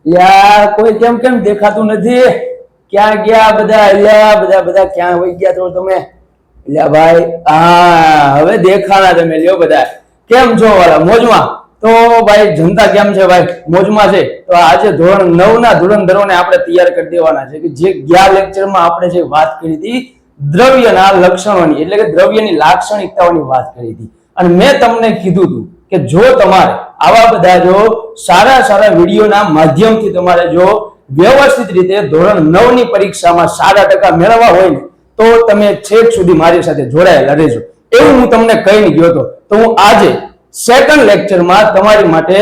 યાર કોઈ કેમ કેમ દેખાતું નથી? ક્યાં ગયા બધા? અલ્યા બધા બધા ક્યાં વહી ગયા તો તમે? અલ્યા ભાઈ હા હવે દેખાણા તમે લ્યો બધા. કેમ છો વાલા? મોજમાં? તો ભાઈ જનતા કેમ છે ભાઈ? મોજમાં છે? તો આજે ધોરણ 9 ના ધુરંધરોને આપણે તૈયાર કરી દેવાના છે કે જે ગયા લેક્ચરમાં આપણે જે વાત કરી હતી દ્રવ્યના લક્ષણોની એટલે કે દ્રવ્યની લાક્ષણિકતાઓની વાત કરી હતી અને મેં તમને કીધું હતું કે જો તમારે આવા બધા જો સારા સારા વિડીયોના માધ્યમથી તમારે જો વ્યવસ્થિત રીતે ધોરણ 9 ની પરીક્ષામાં સારા ટકા મેળવવા હોય ને તો તમે છેક સુધી મારી સાથે જોડાયેલા રહેજો એવું હું તમને કહીને ગયો હતો. તો હું આજે સેકન્ડ લેક્ચરમાં તમારી માટે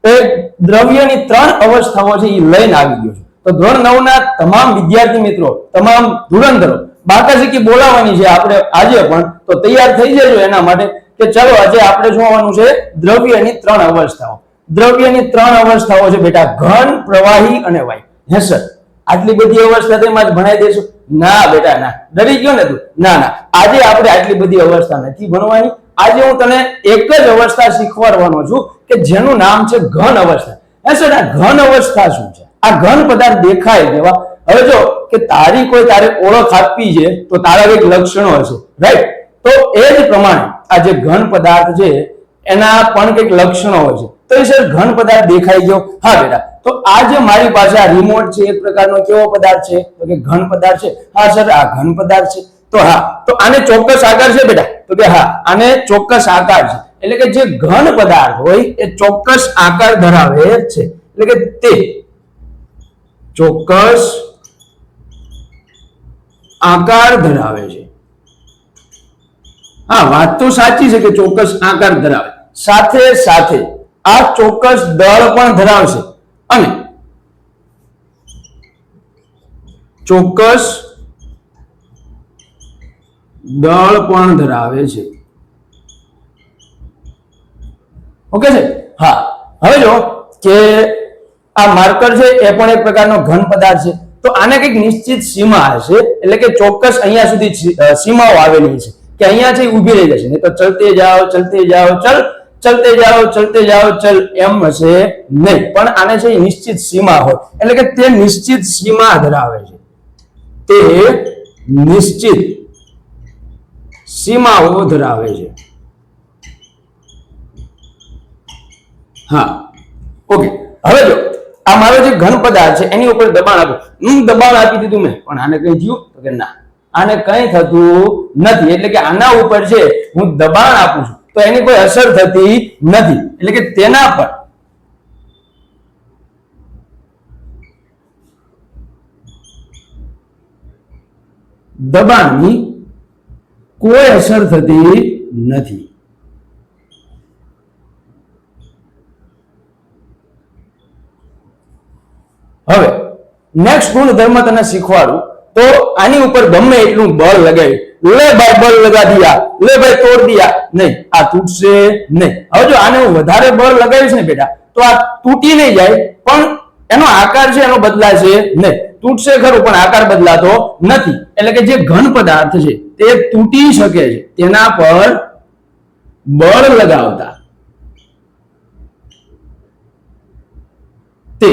એક દ્રવ્યની 3 અવસ્થાઓ છે એ લઈને આવી ગયો છું. તો ધોરણ 9 ના તમામ વિદ્યાર્થી મિત્રો, તમામ ધુરંધરો બાકાશીકી બોલાવવાની છે આપણે આજે પણ. તો તૈયાર થઈ જજો એના માટે કે ચલો આજે આપણે જોવાનું છે દ્રવ્યની 3 અવસ્થાઓ. દ્રવ્યની 3 અવસ્થાઓ છે બેટા, ઘન, પ્રવાહી અને વાયુ. હે સર આટલી બધી અવસ્થા તેમાં જ ભણાઈ દેશું? ના બેટા ના, ડરી ગયો ને તું? ના ના, આજે આપણે આટલી બધી અવસ્થા નથી ભણવાની. આજે હું તને એક જ અવસ્થા શીખવાડવાનો છું કે જેનું નામ છે ઘન અવસ્થા. હે સર આ ઘન અવસ્થા શું છે? આ ઘન પદાર્થ દેખાય જેવા. હવે જો કે તારી કોઈ તારે ઓળખ આપવી છે તો તારા એક લક્ષણો હશે, રાઈટ? તો એ જ પ્રમાણે આ જે ઘન પદાર્થ છે એના પણ કંઈક લક્ષણો હોય છે. તો સર ઘન પદાર્થ દેખાઈ ગયો? હા બેટા. તો આ જે મારી પાસે આ રિમોટ છે એક પ્રકારનો કેવો પદાર્થ છે? તો કે ઘન પદાર્થ છે. હા સર આ ઘન પદાર્થ છે. તો હા, તો આને ચોક્કસ આકાર છે બેટા? તો કે હા આને ચોક્કસ આકાર છે. એટલે કે જે ઘન પદાર્થ હોય એ ચોક્કસ આકાર ધરાવે છે. એટલે કે તે ચોક્કસ આકાર ધરાવે છે. હા વાત તો સાચી છે કે ચોક્કસ આકાર ધરાવે, સાથે સાથે આ ચોક્કસ દળ પણ ધરાવશે અને ચોક્કસ દળ પણ ધરાવે છે. ઓકે છે? હા હવે જો કે આ માર્કર છે એ પણ એક પ્રકારનો ઘન પદાર્થ છે. તો આને કંઈક નિશ્ચિત સીમા હશે, એટલે કે ચોક્કસ અહીંયા સુધી સીમાઓ આવેલી છે કે અહીંયા છે ઊભી રહી જશે, નહીં તો ચલતે જાઓ ચલ, ચલતે જાઓ ચલ એમ હશે નહીં. પણ આને છે નિશ્ચિત સીમા હોય એટલે કે તે નિશ્ચિત સીમા ધરાવે છે. તે નિશ્ચિત સીમાઓ ધરાવે છે. હા ઓકે. હવે જો આ મારો જે ઘન પદાર્થ છે એની ઉપર દબાણ આપો. દબાણ આપી દીધું મેં, પણ આને કઈ થયું? તો કે ના આને કઈ થતું નથી. એટલે કે આના ઉપર છે હું દબાણ આપું છું તો એની કોઈ અસર થતી નથી. એટલે કે તેના પર દબાણની કોઈ અસર થતી નથી. હવે નેક્સ્ટ ગુણધર્મ તને શીખવાડું. તો આની ઉપર ગમે એટલું બળ લગાવી, લે ભાઈ બળ લગા દિયા, લે ભાઈ તોડ દિયા, નહીં આ તૂટશે નહીં. હવે જો આને હું વધારે બળ લગાવીશ ને બેટા તો આ તૂટી નહીં જાય, પણ એનો આકાર છે એનો બદલાશે નહીં. તૂટશે ખરું પણ આકાર બદલાતો નથી. એટલે કે જે ઘન પદાર્થ છે તે તૂટી શકે છે, તેના પર બળ લગાવતા તે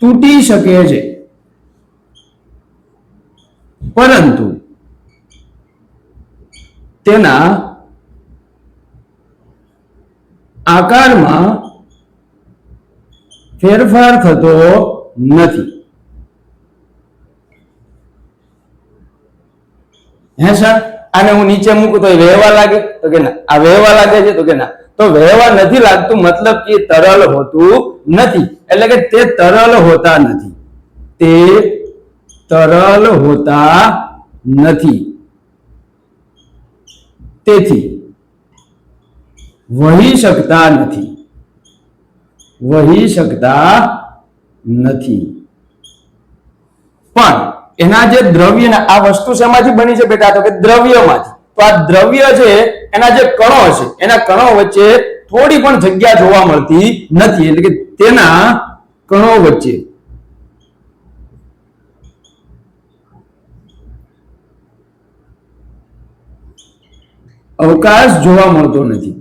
તૂટી શકે છે, પરંતુ તેના આકારમાં ફેરફાર થતો નથી. હે સર આને હું નીચે મૂકું તો વહેવા લાગે? તો કે ના. આ વહેવા લાગે છે? તો કે ના. તો વહેવા નથી લાગતું મતલબ કે તરલ હોતું નથી. એટલે કે તે તરલ હોતા નથી. તે તરલ હોતા નથી. તેથી વહી શકતા નથી. વહી શકતા નથી. પણ એના જે દ્રવ્યના આ વસ્તુ શેમાંથી બની છે બેટા? તો કે દ્રવ્યમાંથી. તો આ દ્રવ્ય છે એના જે કણો છે એના કણો વચ્ચે થોડી પણ જગ્યા જોવા મળતી નથી. એટલે કે તેના કણો વચ્ચે અવકાશ જોવા મળતો નથી.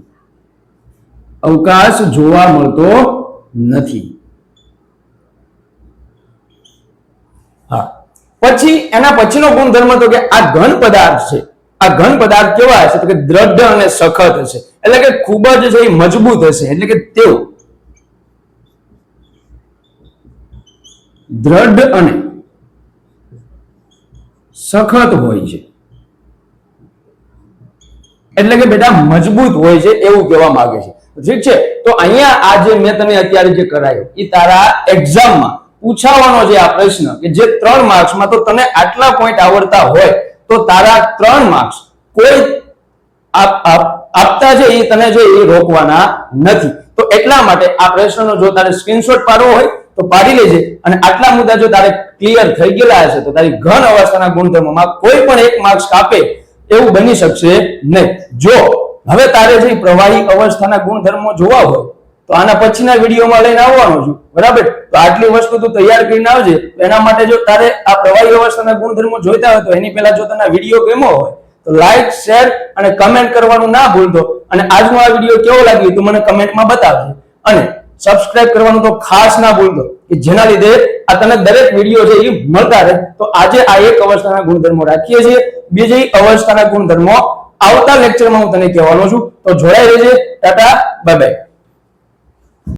અવકાશ જોવા મળતો નથી. પછી એના પછીનો ગુણધર્મ તો કે આ ઘન પદાર્થ છે, આ ઘન પદાર્થ કેવા હશે તો કે દ્રઢ અને સખત હશે, એટલે કે ખૂબ જ છે મજબૂત હશે, એટલે કે તેઓ દ્રઢ અને સખત હોય છે, એટલે કે બેટા મજબૂત હોય છે એવું કહેવા માંગે છે. ઠીક છે, તો અહીંયા આ જે મેં તને અત્યારે જે કરાયો એ તારા એક્ઝામમાં પૂછાવાનો છે આ પ્રશ્ન કે જે 3 માર્ક્સમાં તો તને આટલા પોઈન્ટ આવડતા હોય તો તારા 3 માર્ક્સ કોઈ આપતા છે એ તને જે એ રોકવાના નથી. તો એટલા માટે આ પ્રશ્નનો જો તારે સ્ક્રીનશોટ પાડવો હોય તો પાડી લેજે, અને આટલા મુદ્દા જો તારે ક્લિયર થઈ ગયેલા હશે તો તારી ઘન અવસ્થાના ગુણધર્મોમાં કોઈ પણ 1 માર્ક્સ કાપે એવું બની શકશે નહીં. જો હવે તારે જે પ્રવાહી અવસ્થાના ગુણધર્મો જોવા હોય તો આના પછીના વિડીયોમાં લઈને આવવાનો છું, બરાબર? તો આટલી વસ્તુ તું તૈયાર કરીને આવજે. એના માટે જો તારે આ પ્રવાહી અવસ્થાના ગુણધર્મો જોઈતા હોય તો એની પહેલા જો તને વિડીયો ગમ્યો હોય તો લાઈક, શેર અને કમેન્ટ કરવાનું ના ભૂલતો, અને આજનો આ વિડીયો કેવો લાગ્યો તું મને કમેન્ટમાં બતાવજે, અને સબસ્ક્રાઇબ કરવાનું તો ખાસ ના ભૂલતો કે જેના લીધે આ તને દરેક વિડીયો છે એ મળતા રહે. તો આજે આ એક અવસ્થાના ગુણધર્મો રાખીએ છીએ, બીજી અવસ્થાના ગુણધર્મો આવતા લેક્ચરમાં હું તને કહેવાનો છું. તો જોડાઈ રહેજે. Tata, bye bye.